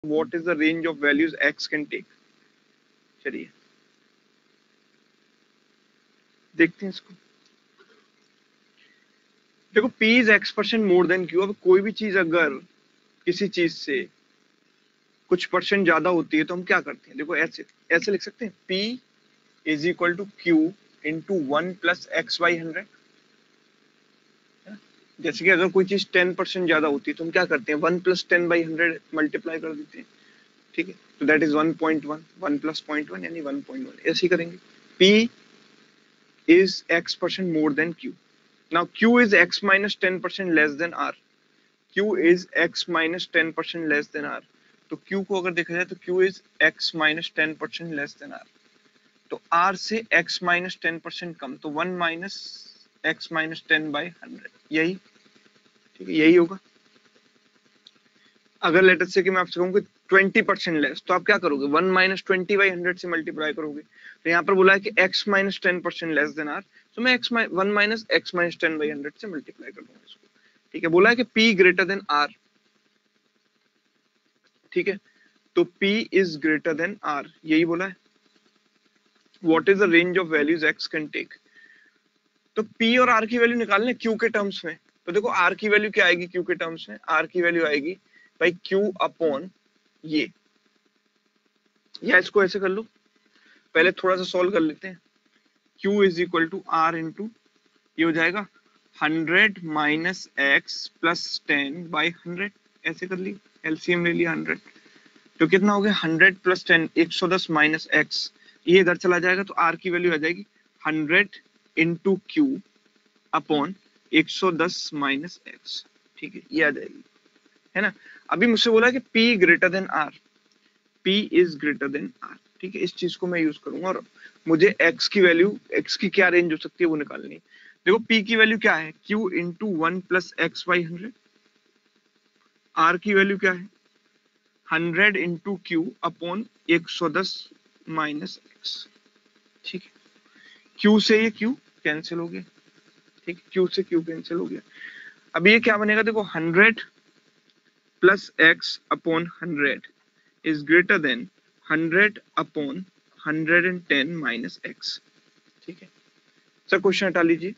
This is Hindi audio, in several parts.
what is the range of values x can take। चलिए देखते हैं इसको। देखो p is x% more than q। अब कोई भी चीज अगर किसी चीज से कुछ परसेंट ज्यादा होती है तो हम क्या करते हैं, देखो ऐसे ऐसे लिख सकते हैं, p is equal to q into 1 plus x by 100। जैसे कि अगर कोई चीज 10% ज्यादा होती है तो हम क्या करते हैं, 1 प्लस 10 बाई 100 मल्टीप्लाई कर देते हैं। ठीक है, तो दैट इज 1.1, 1 प्लस 0.1 यानी 1.1, ऐसे ही करेंगे। p is x% more than q। Now q is x minus 10% less than r। q is x minus 10% less than r। तो q को अगर देखा जाए तो q is x minus 10% less than r। तो r से x minus 10% कम, तो 1 minus x minus 10 by 100, यही ठीक है, यही होगा। अगर लेटर से कि मैं आपसे कहूँ कि 20% लेस, तो आप क्या करोगे, 1 minus 20 by 100 से मल्टीप्लाई करोगे। तो यहाँ पर बोला है कि x minus 10% less than r, तो मैं 1 minus x minus 10 by 100 से मल्टीप्लाई कर दूंगा इसको। ठीक है, बोला है कि p ग्रेटर देन r। ठीक है, तो p is greater than r, यही बोला है। What is the range of values x can take. तो p और r की वैल्यू निकालने q के टर्म्स में। तो देखो r की वैल्यू क्या आएगी q के टर्म्स में, r की वैल्यू आएगी भाई q अपॉन ये, या इसको ऐसे कर लो, पहले थोड़ा सा सॉल्व कर लेते हैं। q is equal to r into ये हो जाएगा 100 माइनस एक्स प्लस 10 बाई 100, ऐसे कर ली, एलसीएम ले लिया 100, तो कितना हो गया 100 प्लस 10 110 माइनस एक्स, ये इधर चला जाएगा तो r की वैल्यू आ जाएगी 100 into Q upon 110 minus x. ठीक है, ये आ जाएगी, है ना। अभी मुझसे बोला कि p greater than r, p is greater than r। ठीक है, इस चीज को मैं यूज करूंगा और मुझे x की वैल्यू, x की क्या रेंज हो सकती है वो निकालनी है। देखो p की वैल्यू क्या है, q into 1 plus x by 100। r की वैल्यू क्या है 100 into Q upon 110 minus x. ठीक है, q से ये q कैंसिल हो गया। ठीक है, q से q कैंसिल हो गया। अब ये क्या बनेगा, देखो 100 plus x upon 100 is greater than 100 upon 110 minus x। ठीक है सर, क्वेश्चन हटा लीजिए।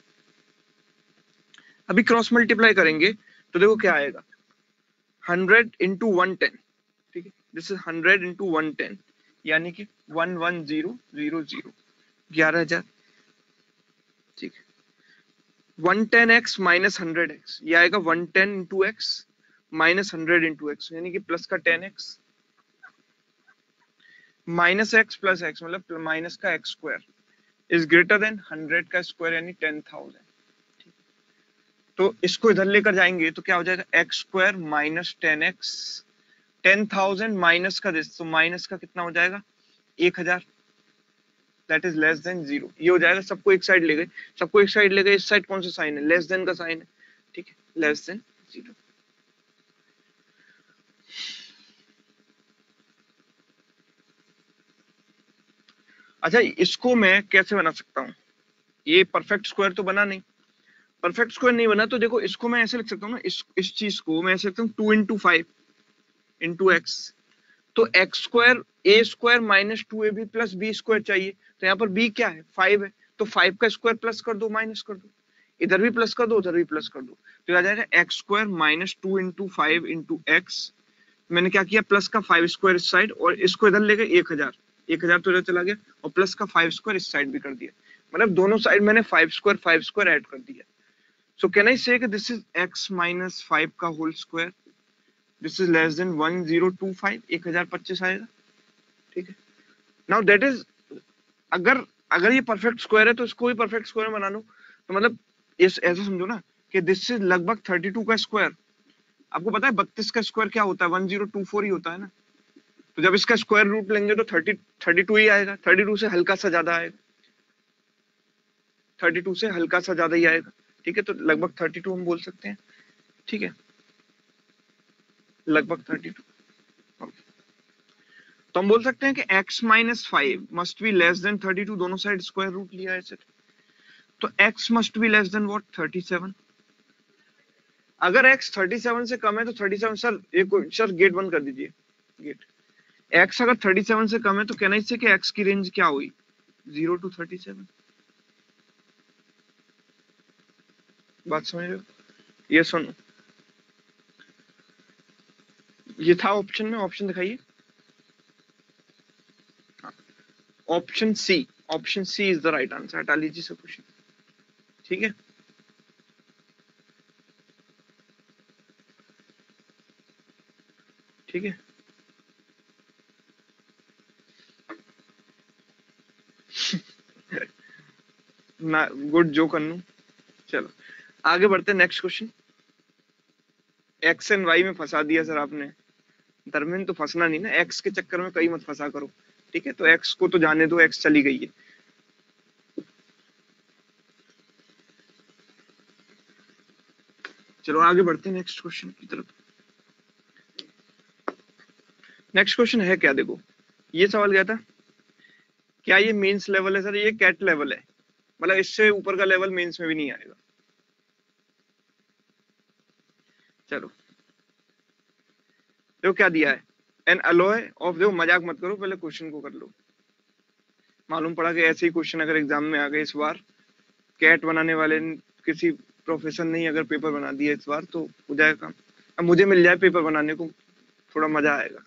अभी क्रॉस मल्टीप्लाई करेंगे तो देखो क्या आएगा, 100 इंटू 110। ठीक है, दिस इज 100 इंटू 110 यानी कि 11000, 11,000। ठीक है, 110x माइनस 100x, ये आएगा 110 into x minus 100 into x, यानी कि प्लस का 10x minus x plus x, मतलब माइनस का x square is greater then 100 का स्क्वायर यानी 10,000। तो इसको इधर लेकर जाएंगे तो क्या हो जाएगा, x square minus 10x, 10,000 minus का दिस, तो माइनस का कितना हो जाएगा 1,000, दैट इज लेस देन 0। ये हो जाएगा, सबको एक साइड ले गए, सबको एक साइड ले गए, इस साइड कौन सा साइन है, लेस देन का साइन है। ठीक है, लेस देन 0। अच्छा, इसको मैं कैसे बना सकता हूँ, ये परफेक्ट स्क्वायर तो बना नहीं, परफेक्ट स्क्वायर नहीं बना, तो देखो इसको मैं ऐसे लिख सकता हूँ ना, इस चीज को मैं ऐसे लिखता हूँ 2 इंटू 5 इंटू एक्स। तो X square A square minus 2ab plus B square चाहिए, तो यहाँ पर b क्या है 5 है, तो 5 का स्क्वायर प्लस कर दो माइनस कर दो, इधर भी प्लस कर दो उधर भी प्लस कर दो, तो आ जाएगा x square minus 2 into 5 into x. मैंने क्या किया, प्लस का 5 स्क्वायर इस साइड और इसको इधर ले गए 1,000, 1,000 तो इधर चला गया और प्लस का 5 स्क्वायर इस साइड भी कर दिया, मतलब दोनों साइड मैंने 5 स्क्वायर ऐड कर दिया। So can I say that this is x minus 5 का whole square? This is less than 1025, 1025 आएगा। ठीक है, now that is, अगर अगर ये परफेक्ट स्क्वायर है तो इसको भी परफेक्ट स्क्वायर बना लो, तो मतलब इस ऐसा समझो ना कि दिस इज लगभग 32 का स्क्वायर। आपको पता है 32 का स्क्वायर क्या होता है, 1024 ही होता है ना, तो जब इसका स्क्वायर रूट लेंगे तो 32 ही आएगा, 32 से हल्का सा ज्यादा आएगा, 32 से हल्का सा ज्यादा ही आएगा। ठीक है, तो लगभग 32 हम बोल सकते हैं। ठीक है, लगभग 32। तो हम बोल सकते हैं कि x minus 5 must be less than 32, दोनों साइड स्क्वायर रूट लिया है ऐसे, तो x must be less than what 37। अगर x 37 से कम है तो 37, सर ये सर गेट बंद कर दीजिए, गेट x अगर 37 से कम है तो कहना इससे कि x की रेंज क्या हुई 0 to 37। बात समझ रहे हो? ये सुनो, ये था ऑप्शन में, ऑप्शन दिखाइए। Option C, option C is the right answer. हटा लीजिए सब क्वेश्चन, ठीक है। ठीक है, ना गुड जो कर लूं। चलो आगे बढ़ते, next question. X and y में फंसा दिया सर आपने। धर्मेंद्र तो फंसना नहीं ना, एक्स के चक्कर में कहीं मत फंसा करो, ठीक है। तो एक्स को तो जाने दो, एक्स चली गई है। चलो आगे बढ़ते हैं नेक्स्ट क्वेश्चन की तरफ। नेक्स्ट क्वेश्चन है क्या, देखो ये सवाल क्या था, क्या ये मेंस लेवल है? सर ये कैट लेवल है, मतलब इससे ऊपर का लेवल मेंस में भी नहीं आएगा। चलो देखो क्या दिया है, एन अलॉय ऑफ, देखो मजाक मत करो, पहले क्वेश्चन को कर लो। मालूम पड़ा कि ऐसे ही क्वेश्चन अगर एग्जाम में आ गए इस बार, कैट बनाने वाले किसी प्रोफेसर ने ही अगर पेपर बना दिया इस बार तो हो जाएगा काम। अब मुझे मिल जाए पेपर बनाने को, थोड़ा मजा आएगा।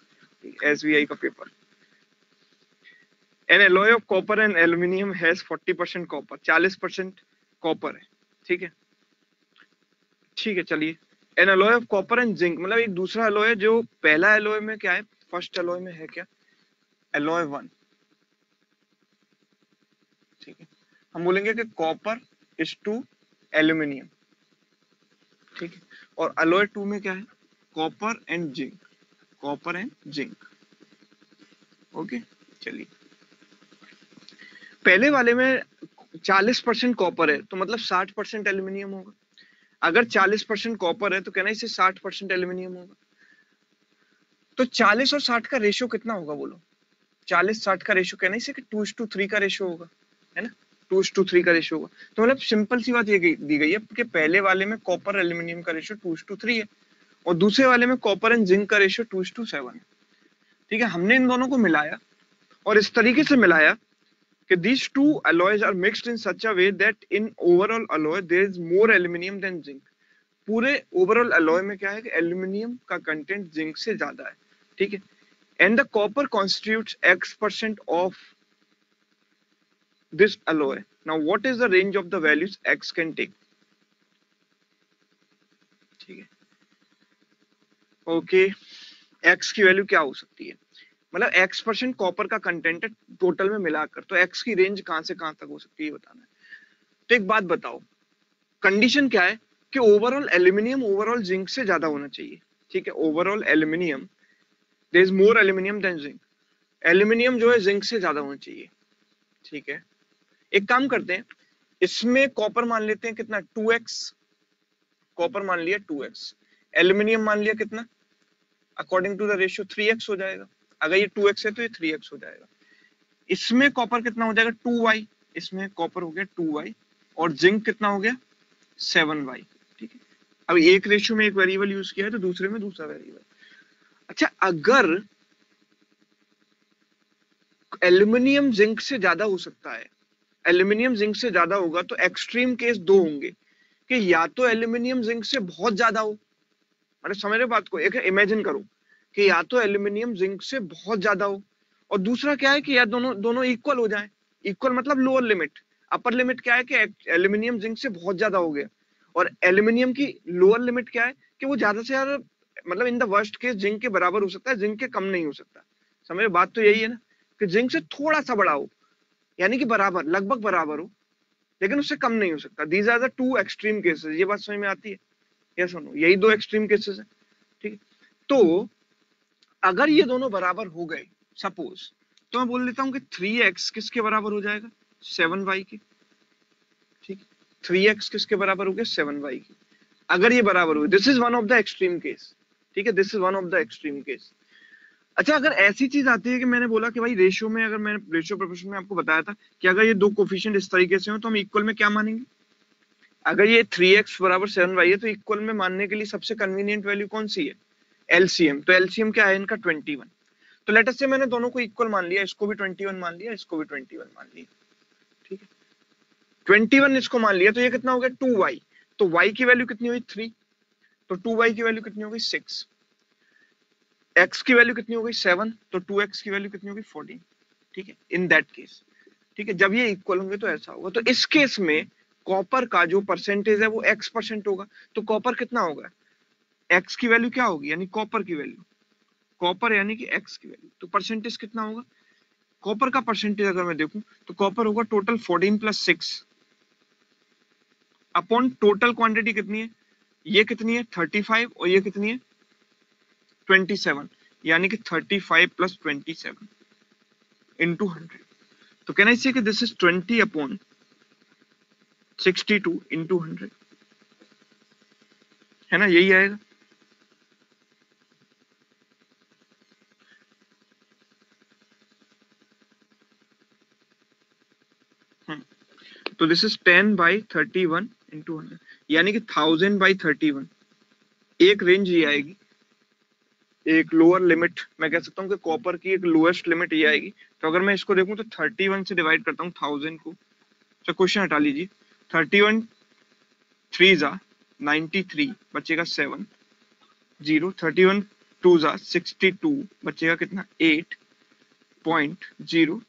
एसबीआई का paper. N alloy of copper and aluminium has 40% copper, 40% copper है, ठीक है। ठीक है चलिए, N alloy of copper and zinc, मतलब एक दूसरा एलॉय है, जो पहला एलॉय में क्या है, फर्स्ट एलॉय में है क्या, एलॉय 1, ठीक है। हम बोलेंगे कि कॉपर इज टू एल्यूमिनियम, ठीक है। और एलॉय 2 में क्या है, copper and zinc, copper and zinc, okay. चलिए पहले वाले में 40% कॉपर है तो मतलब 60% एल्यूमिनियम होगा। अगर 40% कॉपर है तो कहना इसे 60% एल्यूमिनियम होगा। तो 40 और 60 का रेशियो कितना होगा बोलो, 40-60 का रेशियो कहना इसे कि 2:3 का रेशियो होगा, है ना। 2:3 का रेशियो होगा। तो मतलब सिंपल सी बात ये दी गई है कि पहले वाले में कॉपर एल्यूमिनियम का रेशियो 2:3 है, और दूसरे वाले में कॉपर एंड जिंक का रेशियो 2:7 है, ठीक है। हमने इन दोनों को मिलाया और इस तरीके से मिलाया कि these two alloys are mixed in such a way that in overall alloy there is more aluminium than zinc। पूरे ओवरऑल alloy में क्या है कि एल्यूमिनियम का कंटेंट जिंक से ज्यादा है, ठीक है। And the copper constitutes x% of this alloy। Now what is the range of the values x can take, ठीक है। ओके, x की वैल्यू क्या हो सकती है, मतलब x% कॉपर का कंटेंट है टोटल में मिलाकर, तो x की रेंज कहां से कहां तक हो सकती है बताना है। तो एक बात बताओ, कंडीशन क्या है कि ओवरऑल एल्यूमिनियम ओवरऑल जिंक से ज्यादा होना चाहिए, ठीक है। Overall aluminium, there is more aluminium than zinc, aluminium जो है जिंक से ज्यादा होना चाहिए, ठीक है। एक काम करते हैं, इसमें कॉपर मान लेते हैं कितना 2x, कॉपर मान लिया 2x, एल्यूमिनियम मान लिया कितना, according to the ratio 3x हो जाएगा। अगर ये 2x है तो ये 3x हो जाएगा। इसमें कॉपर कितना हो जाएगा 2y, इसमें कॉपर हो गया 2y, और जिंक कितना हो गया 7y, ठीक है। अब एक रेशियो में एक वेरिएबल यूज किया है तो दूसरे में दूसरा वेरिएबल। अच्छा अगर एल्यूमिनियम जिंक से ज्यादा हो सकता है, एल्यूमिनियम जिंक से ज्यादा होगा तो एक्सट्रीम केस दो होंगे, कि या तो एल्यूमिनियम जिंक से बहुत ज्यादा हो, मतलब समझ रहे बात को, एक इमेजिन करो कि या तो एल्यूमिनियम जिंक से बहुत ज्यादा हो, और दूसरा क्या है कि या दोनों दोनों इक्वल हो जाए। इक्वल मतलब लोअर लिमिट, अपर लिमिट क्या है कि एल्यूमिनियम जिंक से बहुत ज्यादा हो गया, और एल्यूमिनियम की लोअर लिमिट क्या है कि वो ज्यादा से ज्यादा, मतलब in the worst case zinc के बराबर हो सकता है, जिंक के कम नहीं हो सकता। समझ रहे, बात तो यही है ना, कि जिंक से थोड़ा सा बड़ा हो, यानी कि बराबर, लगभग बराबर हो, लेकिन उससे कम नहीं हो सकता। These are the two extreme cases. ये बात समझ में आती है, यस सुनो, यही दो एक्सट्रीम केसेस है, ठीक है। तो अगर ये दोनों बराबर हो गए सपोज, तो मैं बोल देता हूं कि 3x किसके बराबर हो जाएगा 7y के, ठीक। 3x किसके बराबर हो गया 7y के, अगर ये बराबर हुए। This is one of the extreme case, ठीक है, this is one of the extreme case. अच्छा अगर ऐसी चीज आती है कि मैंने बोला कि भाई रेशियो में, अगर मैंने रेशियो प्रोपोर्शन में आपको बताया था कि अगर ये दो कोफिशिएंट इस तरीके से हो तो हम इक्वल में क्या मानेंगे, अगर ये 3x बराबर 7y है तो इक्वल में मानने के लिए सबसे कन्वीनियंट वैल्यू कौन सी है, एलसीएम। तो एलसीएम क्या है इनका 21। तो लेट अस से मैंने दोनों को इक्वल मान लिया, इसको भी 21 मान लिया, इसको भी 21 मान लिया, ठीक है। 21 इसको मान लिया तो ये कितना हो गया 2y, तो y की वैल्यू कितनी हुई 3, तो 2y की वैल्यू कितनी हो गई 6, x की वैल्यू कितनी हो गई 7, तो 2x की वैल्यू कितनी हो गई 14, ठीक है। इन दैट केस, ठीक है, जब ये इक्वल होंगे तो ऐसा होगा। तो इस केस में कॉपर का जो परसेंटेज है वो x% होगा, तो कॉपर कितना होगा, x की वैल्यू क्या होगी, यानी कॉपर की वैल्यू, कॉपर यानी कि x की वैल्यू, तो परसेंटेज कितना होगा, कॉपर का परसेंटेज अगर मैं देखूं तो कॉपर होगा टोटल 14 + 6 अपॉन टोटल क्वांटिटी कितनी है, ये कितनी है 35 और ये कितनी है 27, यानी कि 35 + 27 into 100, तो कहना इससे कि दिस इज 20 अपॉन 62 into 100, है ना, यही आएगा। तो दिस इज 10/31 into 100, यानी कि 1000/31, एक रेंज ये आएगी, एक लोअर लिमिट मैं कह सकता हूँ कि कॉपर की एक लोएस्ट लिमिट ये आएगी। तो अगर मैं इसको देखूं तो 31 से डिवाइड करता हूँ 1000 को, तो क्वेश्चन हटा लीजिए, 31 3 जा 93 बचेगा 7 0, 31 2 जा 62 बचेगा कितना 8.02,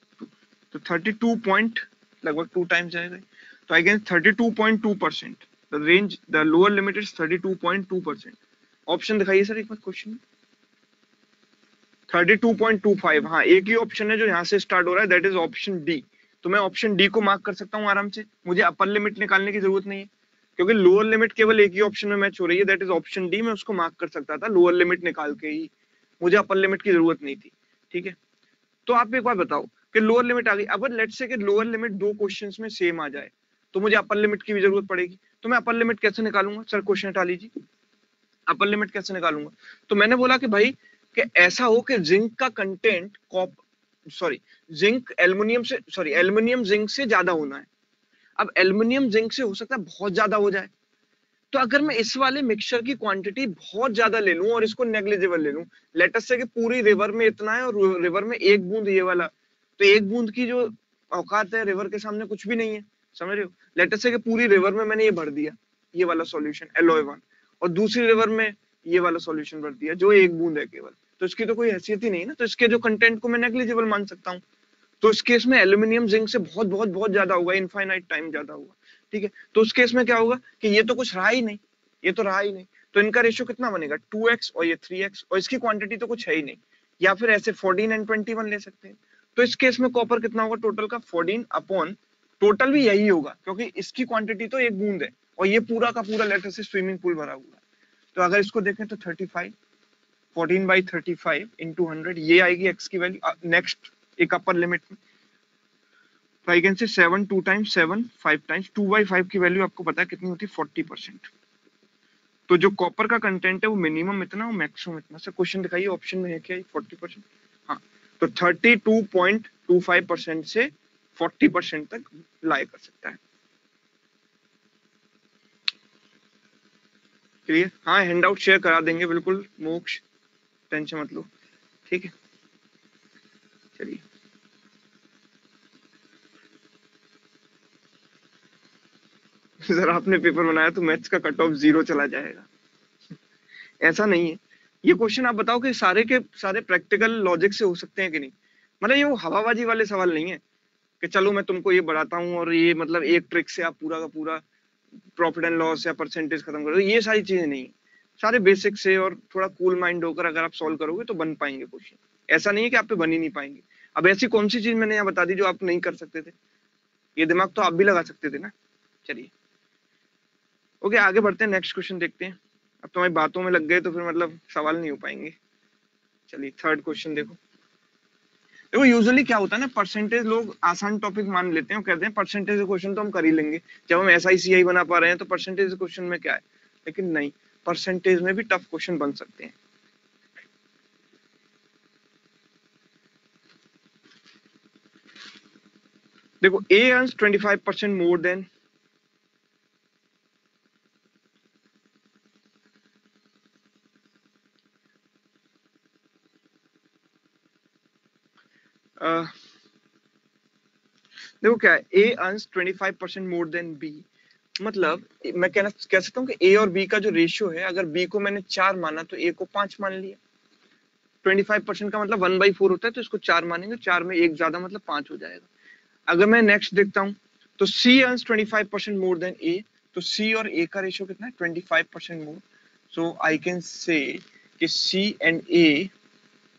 तो 32 पॉइंट लगभग 2 टाइम्स जाएगा, तो I guess 32.2%, the range the lower limit is 32.2%। Option दिखाइए सर एक बार क्वेश्चन, 32.25, हाँ एक ही ऑप्शन है जो यहाँ से स्टार्ट हो रहा है, दैट इज ऑप्शन डी। तो मैं ऑप्शन डी को मार्क कर सकता हूँ आराम से, मुझे अपर लिमिट निकालने की जरूरत नहीं है, क्योंकि लोअर लिमिट केवल एक ही ऑप्शन में मैच हो रही है, दैट इज ऑप्शन डी। मैं उसको मार्क कर सकता था लोअर लिमिट निकाल के ही, मुझे अपर लिमिट की जरूरत नहीं थी, ठीक है। तो आप एक बार बताओ कि लोअर लिमिट आ गई, अब लेट्स से कि लोअर लिमिट दो क्वेश्चंस में सेम आ जाए तो मुझे अपर लिमिट की भी जरूरत पड़ेगी, तो मैं अपर लिमिट कैसे निकालूंगा सर, क्वेश्चन हटा लीजिए, अपर लिमिट कैसे निकालूंगा। तो मैंने बोला कि भाई कि ऐसा हो कि जिंक का कंटेंट सॉरी जिंक एल्युमिनियम से, सॉरी एल्युमिनियम जिंक से ज्यादा होना है। अब एल्युमिनियम जिंक से हो सकता है बहुत ज्यादा हो जाए, तो अगर मैं इस वाले मिक्सचर की क्वांटिटी बहुत ज्यादा ले लूं और इसको नेग्लिजिबल ले लूं, लेट अस से कि पूरी रिवर में इतना है और रिवर में एक बूंद ये वाला, तो एक बूंद की जो औकात है रिवर के सामने कुछ भी नहीं है, समझ रहे हो। लेट अस से कि पूरी रिवर में मैंने ये भर दिया, ये वाला सॉल्यूशन एलोए 1, और दूसरी रिवर में ये वाला सॉल्यूशन भर दिया जो एक बूंद है केवल, तो इसकी तो कोई हैसियत ही नहीं है ना, तो इसके जो कंटेंट को मैं नेग्लिजिबल मान सकता हूँ। तो इस केस में एल्यूमिनियम जिंक से बहुत बहुत बहुत ज्यादा होगा, इनफाइनाइट टाइम ज्यादा होगा, ठीक है। तो उस केस में क्या होगा कि ये तो कुछ रहा ही नहीं, ये तो रहा ही नहीं, तो इनका रेशियो कितना बनेगा 2x और ये 3x, और इसकी क्वांटिटी तो कुछ है ही नहीं, या फिर ऐसे 14 एंड 21 ले सकते हैं। तो इस केस में कॉपर कितना होगा टोटल का 14 अपॉन, टोटल भी यही होगा क्योंकि इसकी क्वांटिटी तो एक बूंद है और ये पूरा का पूरा लेटर से स्विमिंग पूल भरा हुआ है। तो अगर इसको देखें तो 35 14/35 इंटू 100, ये आएगी एक्स की वैल्यू नेक्स्ट एक अपर लिमिट में। तो I can say 7 2 times 7 5 times 2/5 की वैल्यू आपको पता है कितनी होती है 40%। तो जो कॉपर का कंटेंट है वो मिनिमम इतना और मैक्सिमम इतना। सर क्वेश्चन दिखाइए ऑप्शन में है क्या 40%, हाँ, तो 32.25% से 40% तक लाई कर सकता है। क्लियर, हाँ हैंड आउट शेयर करा देंगे बिल्कुल मोक्ष, टेंशन मत लो, ठीक है। चलिए सर आपने पेपर बनाया तो मैथ्स का कट ऑफ 0 चला जाएगा, ऐसा नहीं है। ये क्वेश्चन आप बताओ कि सारे के सारे प्रैक्टिकल लॉजिक से हो सकते हैं कि नहीं, मतलब ये वो हवाबाजी वाले सवाल नहीं है कि चलो मैं तुमको ये बढ़ाता हूँ और ये मतलब एक ट्रिक से आप पूरा का पूरा प्रॉफिट एंड लॉस या परसेंटेज खत्म करो, ये सारी चीजें नहीं है। सारे बेसिक से और थोड़ा कूल माइंड होकर अगर आप सॉल्व करोगे तो बन पाएंगे क्वेश्चन, ऐसा नहीं है कि आप पे बन ही नहीं पाएंगे। अब ऐसी कौन सी चीज मैंने यहाँ बता दी जो आप नहीं कर सकते थे, ये दिमाग तो आप भी लगा सकते थे ना। चलिए ओके आगे बढ़ते हैं, नेक्स्ट क्वेश्चन देखते हैं। अब तुम्हारी बातों में लग गए तो फिर मतलब सवाल नहीं हो पाएंगे। चलिए थर्ड क्वेश्चन देखो। देखो यूजुअली क्या होता है ना, परसेंटेज लोग आसान टॉपिक मान लेते हैं और कहते हैं परसेंटेज क्वेश्चन तो हम कर ही लेंगे, जब हम SICI बना पा रहे हैं तो परसेंटेज क्वेश्चन में क्या है। लेकिन नहीं, परसेंटेज में भी टफ क्वेश्चन बन सकते हैं। देखो A earns 25% more than, देखो क्या है, A earns 25% more than B, मतलब मैं कह सकता हूँ कि ए और बी का जो रेशियो है, अगर बी को मैंने 4 माना तो ए को 5 मान लिया। 25% का मतलब 1/4 होता है, तो इसको 4 मानेंगे, 4 में एक ज्यादा मतलब 5 हो जाएगा। अगर मैं नेक्स्ट देखता हूँ तो सी अर्न्स 25% मोर देन ए, तो सी और ए का रेशियो कितना है, 25% मोर। सो आई कैन से कि सी एंड ए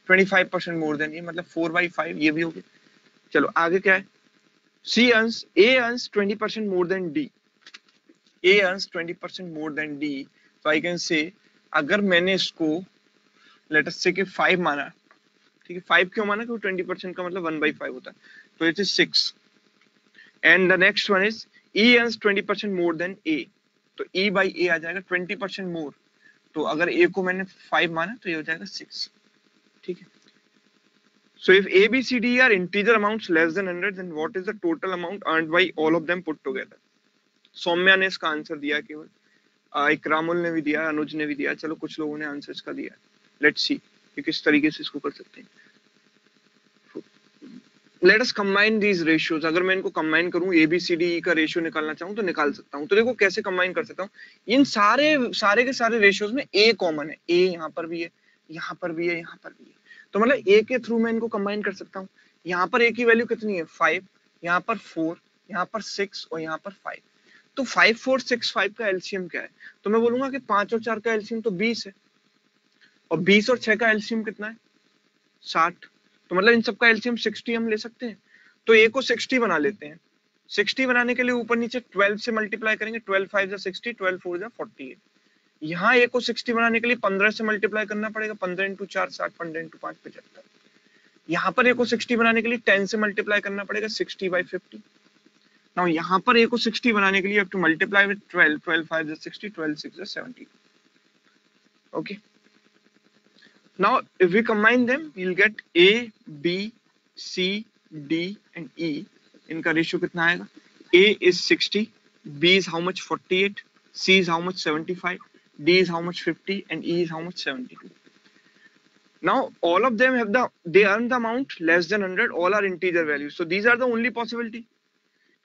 25% मोर देन ए, मतलब 4/5, ये भी हो गया। चलो आगे क्या है, सी earns A earns 20% more then D, A earns 20% more then D, तो आई कैन से अगर मैंने इसको लेट अस से कि 5 माना, ठीक है, 5 क्यों माना, क्योंकि 20% का मतलब 1/5 होता है, तो it is 6। And the next one is E earns 20% more than A, तो ई बाई ए आ जाएगा 20% मोर, तो अगर ए को मैंने 5 माना तो ये हो जाएगा 6, ठीक है। So if A, B, C, D are integer amounts less than 100, then what is the total amount earned by all of them put together? Saumya ने इसका आंसर दिया केवल, इकरामुल ने भी दिया, अनुज ने भी दिया, चलो कुछ लोगों ने आंसर इसका दिया। लेट्स सी कि किस तरीके से इसको कर सकते हैं। Let us combine these ratios, अगर मैं इनको कंबाइन करूं, ए बी सी डी का रेशियो निकालना चाहूं तो निकाल सकता हूं। तो देखो कैसे कंबाइन कर सकता हूं, इन सारे सारे के सारे रेशियोज में ए कॉमन है, ए यहाँ पर भी है, यहाँ पर भी है, यहाँ पर भी है, तो मतलब ए के थ्रू मैं इनको कंबाइन कर सकता हूँ। यहाँ पर ए की वैल्यू कितनी है 5, यहाँ पर 4, यहाँ पर 6 और यहाँ पर 5, तो 5 4 6 5 का एलसीएम क्या है, तो मैं बोलूंगा कि 5 और 4 का एलसीएम तो 20 है, और 20 और 6 का एलसीएम कितना है 60, तो मतलब इन सबका एलसीएम 60 हम ले सकते हैं। तो ए को 60 बना लेते हैं, 60 बनाने के लिए ऊपर नीचे 12 से मल्टीप्लाई करेंगे, 12 5 जा 60, 12 4 जा 48। यहाँ ए को 60 बनाने के लिए 15 से मल्टीप्लाई करना पड़ेगा, 15 इंटू 4 60, 15 इंटू 5 75। यहाँ पर ए को 60 बनाने के लिए 10 से मल्टीप्लाई करना पड़ेगा, 60/50। नाउ यहाँ पर ए को 60 बनाने के लिए टू मल्टीप्लाई विद 12, 12 5 जा 60, 12 6 जा 72। Okay, now if we combine them you'll get A, B, C, D and E, इनका रेशियो कितना आएगा, A is 60, B is how much 48, C is how much 75, D is how much 50 and E is how much 72. Now all of them have they earn the amount less than 100, all are integer values, so these are the only possibility,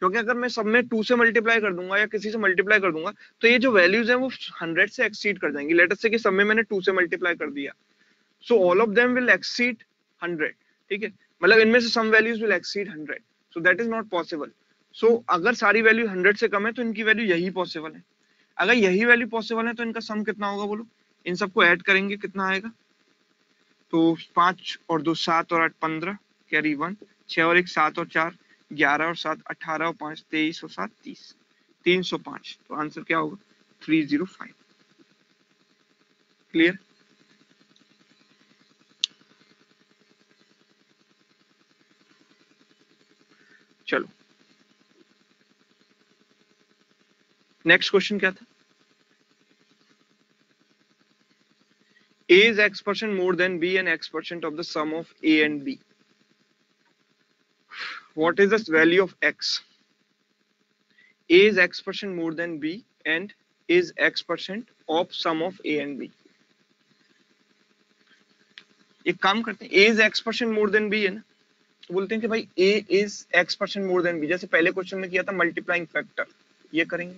क्योंकि अगर मैं सब में 2 से मल्टीप्लाई कर दूंगा या किसी से मल्टीप्लाई कर दूंगा तो ये जो वैल्यूज हैं वो 100 से एक्सीड कर जाएंगी। लेट अस से कि सब में मैंने 2 से मल्टीप्लाई कर दिया, so all of them will exceed 100, ठीक है, मतलब इनमें से some values will exceed 100, so that is not possible। so अगर सारी वैल्यू 100 से कम है तो इनकी वैल्यू यही पॉसिबल है, अगर यही वैल्यू पॉसिबल है तो इनका सम कितना होगा बोलो, इन सबको ऐड करेंगे कितना आएगा, तो 5 और 2 7 और 8 15, कैरी 1, 6 और 1 7 और 4 11 और 7 18 और 5 23 और 7 30, 305, तो आंसर क्या होगा 305। क्लियर, चलो नेक्स्ट क्वेश्चन क्या था, A is X% more than B and X% of the sum of A and B. What is the value of X? A is X% more than B and is X% of sum of A and B. एक काम करते हैं, A is X% more than B है ना, तो बोलते हैं कि भाई A is X% more than B, जैसे पहले क्वेश्चन में किया था मल्टीप्लाइंग फैक्टर, ये करेंगे,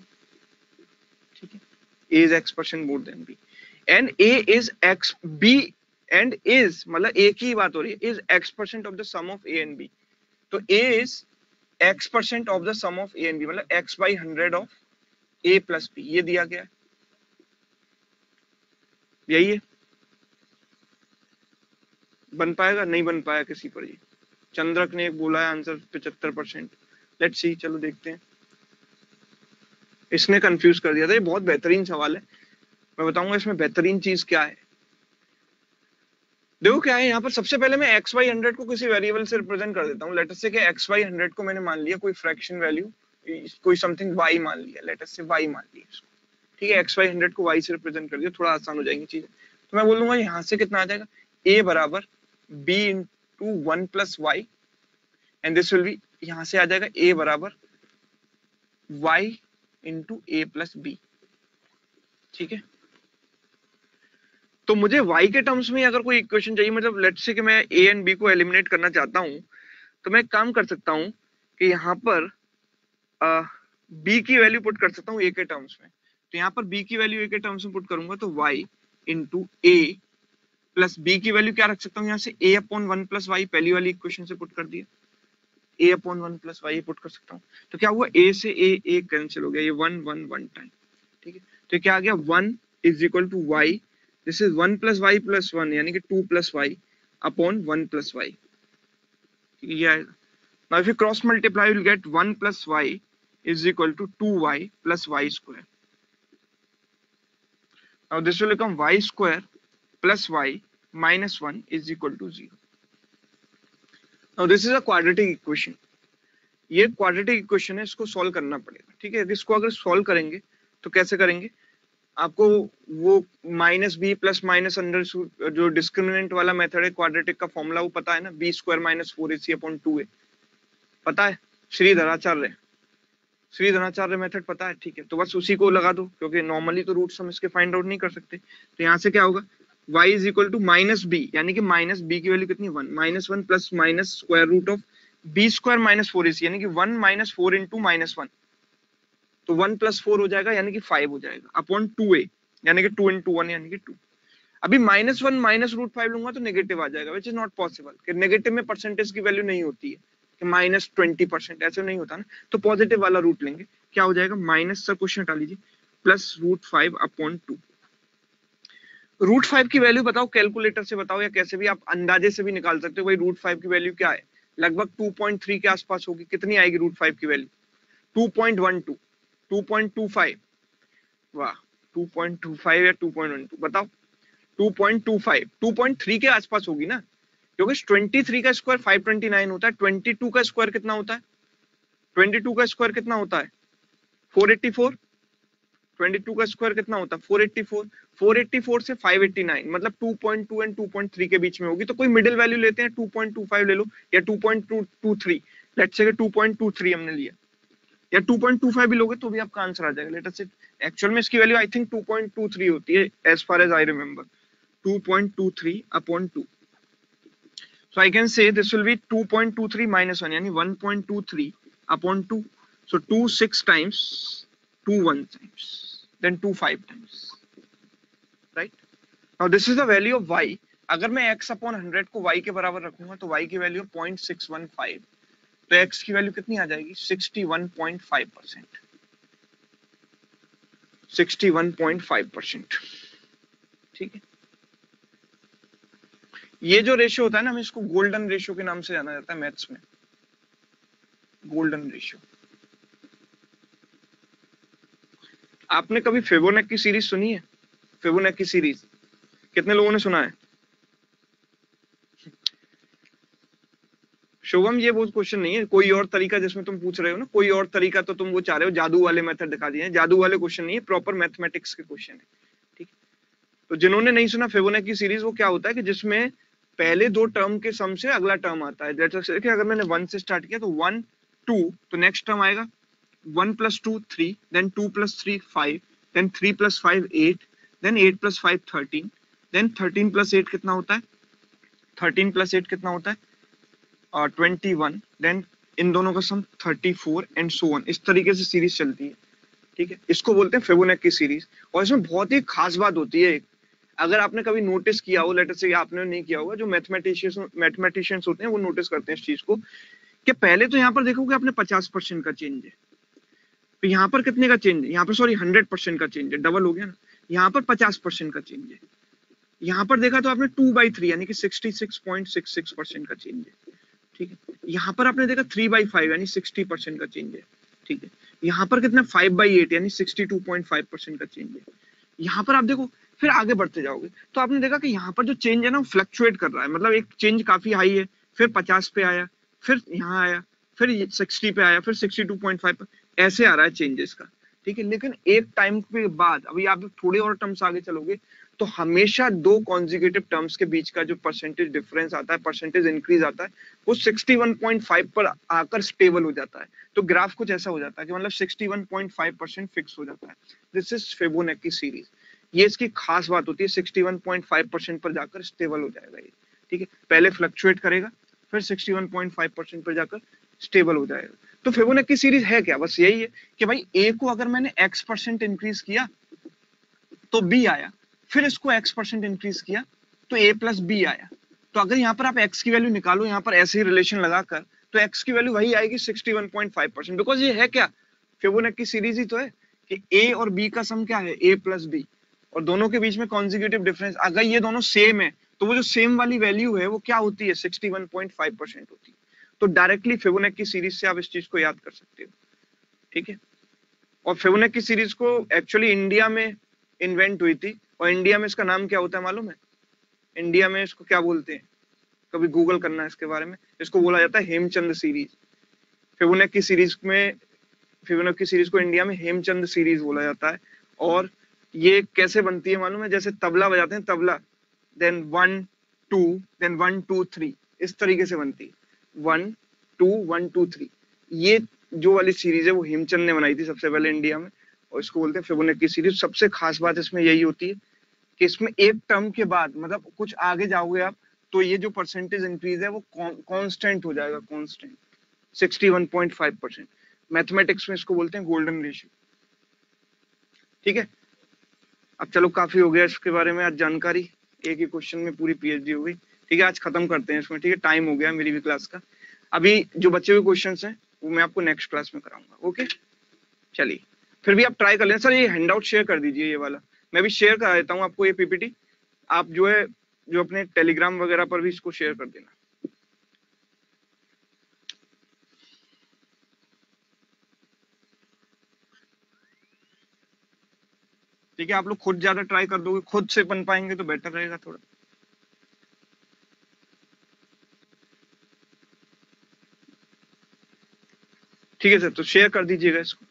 ठीक है, A is X% more than B and A is X, B and is मतलब A की बात हो रही है, is X% of the sum of A and B, तो A is X% of the sum of A and B, मतलब X/100 of A plus B, ये दिया गया है, यही है, बन पाएगा, नहीं बन पाया किसी पर, ये चंद्रक ने एक बोला है आंसर 75%, लेट्स सी, चलो देखते हैं, इसने कंफ्यूज कर दिया था, ये बहुत बेहतरीन सवाल है, मैं बताऊंगा इसमें बेहतरीन चीज क्या है। देखो क्या है, यहाँ पर सबसे पहले मैं x/100 को किसी वेरिएबल से रिप्रेजेंट कर देता हूँ, लेट अस से कि x/100 को मैंने मान लिया कोई फ्रैक्शन वैल्यू, कोई समथिंग y मान लिया, लेट अस से y मान लिया इसको, ठीक है, x/100 को y से रिप्रेजेंट कर दिया, थोड़ा आसान हो जाएंगी चीजें, तो मैं बोलूंगा यहाँ से कितना आ जाएगा, a बराबर b into 1 plus y, and this will be, यहाँ से आ जाएगा a बराबर y into a plus b, ठीक है, तो मुझे y के टर्म्स में अगर कोई इक्वेशन चाहिए, मतलब लेट्स से कि मैं a एंड b को एलिमिनेट करना चाहता हूँ, तो मैं एक काम कर सकता हूँ कि यहाँ पर बी की वैल्यू पुट कर सकता हूँ ए के टर्म्स में। तो यहाँ पर बी की वैल्यू ए के टर्म्स में पुट करूंगा तो y इंटू ए प्लस बी की वैल्यू क्या रख सकता हूँ यहाँ से a अपॉन 1 प्लस वाई, पहली वाली इक्वेशन से पुट कर दिया, a upon 1 plus y put कर सकता हूँ। तो क्या हुआ, a से a कैंसिल हो गया, ये 1 1 1 टाइम, ठीक है। तो क्या आ गया, 1 is equal to y, this is 1 plus y plus 1 यानी कि 2 plus y upon 1 plus y, ये आएगा। Now if you cross multiply you will get 1 plus y is equal to 2y plus y square. Now this will become y square plus y minus 1 is equal to 0. Now this is a quadratic equation. ये quadratic equation है, इसको solve करना पड़ेगा, ठीक है। इसको अगर solve करेंगे तो कैसे करेंगे, आपको वो minus b plus minus under जो डिस्क्रिमिनेंट वाला मेथड है क्वाड्रेटिक का फॉर्मूला वो पता है ना, B square minus 4ac upon 2a, पता है, श्रीधराचार्य मेथड पता है, ठीक है। तो बस उसी को लगा दो, क्योंकि नॉर्मली तो रूट्स हम इसके फाइंड आउट नहीं कर सकते। तो यहाँ से क्या होगा, y is equal to minus b, यानी कि माइनस बी की वैल्यू कितनी, 1 minus 1 plus minus square root of b square minus 4ac, यानी कि 1 माइनस 4 इंटू माइनस 1, तो 1 प्लस 4 हो जाएगा यानी कि 5 हो जाएगा अपॉन 2a, यानी कि 2 इंटू 1 यानी कि 2। अभी माइनस 1 माइनस रूट 5 लूंगा तो नेगेटिव आ जाएगा, विच इज नॉट पॉसिबल, कि नेगेटिव में परसेंटेज की वैल्यू नहीं होती है कि माइनस 20%, ऐसे नहीं होता ना। तो पॉजिटिव वाला रूट लेंगे, क्या हो जाएगा, माइनस से क्वेश्चन हटा लीजिए, प्लस रूट 5 अपॉन 2। रूट 5 की वैल्यू बताओ, कैलकुलेटर से बताओ या कैसे भी, आप अंदाजे से भी निकाल सकते हो। भाई रूट 5 की वैल्यू क्या है, लगभग 2.3 के आसपास होगी। कितनी आएगी रूट 5 की वैल्यू, 2.12, 2.25, वाह, 2.25 या 2.12 बताओ, 2.25, 2.3 के आसपास होगी ना, क्योंकि 23 का स्क्वायर 529 होता है, 22 का स्क्वायर कितना होता है, 22 का स्क्वायर कितना होता है 484, 22 का स्क्वायर कितना होता है 484, 484 से 589, मतलब 2.2 एंड 2.3 के बीच में होगी। तो कोई मिडिल वैल्यू लेते हैं, 2.25 ले लो या 2.223, लेट्स से 2.23 हमने लिया, या 2.25 भी लोगे तो भी आपका आंसर आ जाएगा। लेट अस से एक्चुअल में इसकी वैल्यू आई थिंक 2.23 होती है, as far as I remember, 2.23 upon 2। So I can say this will be 2.23 minus 1, yani 1.23 upon 2. So 2 6 times, 2 1 times, then 2 5 times, right? Now this is the value of y. अगर मैं x upon 100 को y के बराबर रखूंगा तो y की वैल्यू 0.615, तो x की वैल्यू कितनी आ जाएगी 61.5%, 61.5%, ठीक है। ये जो रेशियो होता है ना, हमें इसको गोल्डन रेशियो के नाम से जाना जाता है मैथ्स में, गोल्डन रेशियो। आपने कभी फिबोनाची की सीरीज सुनी है, फिबोनाची की सीरीज कितने लोगों ने सुना है? शुभम, ये वो क्वेश्चन नहीं है, कोई और तरीका जिसमें तुम पूछ रहे हो ना, कोई और तरीका तो तुम वो चाह रहे हो, जादू वाले मेथड दिखा दिए हैं, जादू वाले क्वेश्चन नहीं है, प्रॉपर मैथमेटिक्स के क्वेश्चन है, ठीक है। तो जिन्होंने नहीं सुना फिबोनाची की सीरीज, वो क्या होता है कि जिसमें पहले दो टर्म के सम से अगला टर्म आता है। जैसे कि अगर मैंने 1 से स्टार्ट किया तो 1 2, तो नेक्स्ट टर्म आएगा 1 + 2 3, देन 2 + 3 5, देन 3 + 5 8, देन 8 + 5 13, देन 13 + 8 कितना होता है, 13 + 8 कितना होता है 21, देन इन दोनों का सम 34 एंड सो ऑन। इस तरीके से सीरीज चलती है, ठीक है। इसको बोलते हैं फिबोनाची की सीरीज। और इसमें बहुत ही खास बात होती है, अगर आपने कभी नोटिस किया हो, लेटर से आपने नहीं किया होगा, जो मैथमेटिशियंस होते हैं वो नोटिस करते हैं इस चीज को, कि पहले तो यहाँ पर देखोगे आपने 50% का चेंज है, तो यहाँ पर कितने का चेंज है, यहाँ पर सॉरी 100% का चेंज है, डबल हो गया ना। यहाँ पर 50% का चेंज है, यहाँ पर देखा तो आपने 2/3 यानी कि 66.66% का चेंज है, ठीक है। यहाँ पर आपने देखा 3/5 यानी 60% का चेंज है, ठीक है। यहाँ पर कितना 5/8 यानी 62.5% का चेंज है। यहाँ पर आप देखो, फिर आगे बढ़ते जाओगे तो आपने देखा कि यहाँ पर जो चेंज है ना, फ्लक्चुएट कर रहा है, मतलब एक चेंज काफी हाई है, फिर 50 पे आया, फिर यहाँ आया, फिर 60 पे आया, फिर 62.5 पे, ऐसे आ रहा है चेंजेस का, ठीक है। लेकिन एक टाइम के बाद, अभी आप थोड़े और टर्म्स आगे चलोगे तो हमेशा दो कॉन्जिक्यूटिव टर्म्स के बीच का जो परसेंटेज डिफरेंस आता है, परसेंटेज इंक्रीज आता है, वो 61.5 पर आकर स्टेबल हो जाता है। तो ग्राफ कुछ ऐसा हो जाता है कि मतलब 61.5% फिक्स हो जाता है। दिस इज फिबोनाची सीरीज, ये इसकी खास बात होती है, 61.5% पर जाकर स्टेबल हो जाएगा ये, ठीक है। पहले फ्लक्चुएट करेगा, फिर 61.5% पर जाकर स्टेबल हो जाएगा। तो फिबोनाची सीरीज है क्या, बस यही है कि भाई ए को अगर मैंने x% इंक्रीज किया तो बी आया, फिर इसको x% इंक्रीज किया तो a प्लस बी आया। तो अगर यहाँ पर आप x की वैल्यू निकालो यहाँ पर ऐसे ही रिलेशन लगाकर, तो x की वैल्यू वही आएगी 61.5%, बिकॉज ये है क्या, फिबोनाची सीरीज ही तो है कि a और b का सम क्या है, a प्लस बी, और दोनों के बीच में कॉन्जिक्यूटिव डिफरेंस, अगर ये दोनों सेम है तो वो जो सेम वाली वैल्यू है वो क्या होती है, 61.5% होती है। तो डायरेक्टली फिबोनाची सीरीज से आप इस चीज को याद कर सकते हो, ठीक है। और फिबोनाची सीरीज को एक्चुअली इंडिया में इन्वेंट हुई थी, और इंडिया में इसका नाम क्या होता है मालूम है, इंडिया में इसको क्या बोलते हैं, कभी गूगल करना है इसके बारे में, इसको बोला जाता है हेमचंद सीरीज। फिबोनाची सीरीज में, फिबोनाची सीरीज को इंडिया में हेमचंद सीरीज बोला जाता है। और ये कैसे बनती है मालूम है, जैसे तबला बजाते हैं, तबला, देन 1 2 देन 1 2 3, इस तरीके से बनती है 1 2 1 2 3। ये जो वाली सीरीज है वो हेमचंद ने बनाई थी सबसे पहले इंडिया में, और इसको बोलते हैं फिबोनाची सीरीज। सबसे खास बात इसमें यही होती है कि इसमें एक टर्म के बाद, मतलब कुछ आगे जाओगे आप, तो ये जो परसेंटेज इंक्रीज है वो कांस्टेंट हो जाएगा, कांस्टेंट 61.5%। मैथमेटिक्स में इसको बोलते हैं गोल्डन रेशियो, ठीक है। अब चलो काफी हो गया इसके बारे में आज जानकारी, एक ही क्वेश्चन में पूरी पीएचडी हो गई, ठीक है। आज खत्म करते हैं इसमें, ठीक है, टाइम हो गया मेरी भी क्लास का। अभी जो बचे हुए क्वेश्चंस हैं वो मैं आपको नेक्स्ट क्लास में कराऊंगा, ओके। चलिए, फिर भी आप ट्राई कर लेना। सर ये हैंडआउट शेयर कर दीजिए, ये वाला मैं भी शेयर करा देता हूँ आपको, ये पीपीटी आप जो है जो अपने टेलीग्राम वगैरह पर भी इसको शेयर कर देना, ठीक है। आप लोग खुद ज्यादा ट्राई कर दोगे, खुद से बन पाएंगे तो बेटर रहेगा थोड़ा। ठीक है सर, तो शेयर कर दीजिएगा इसको।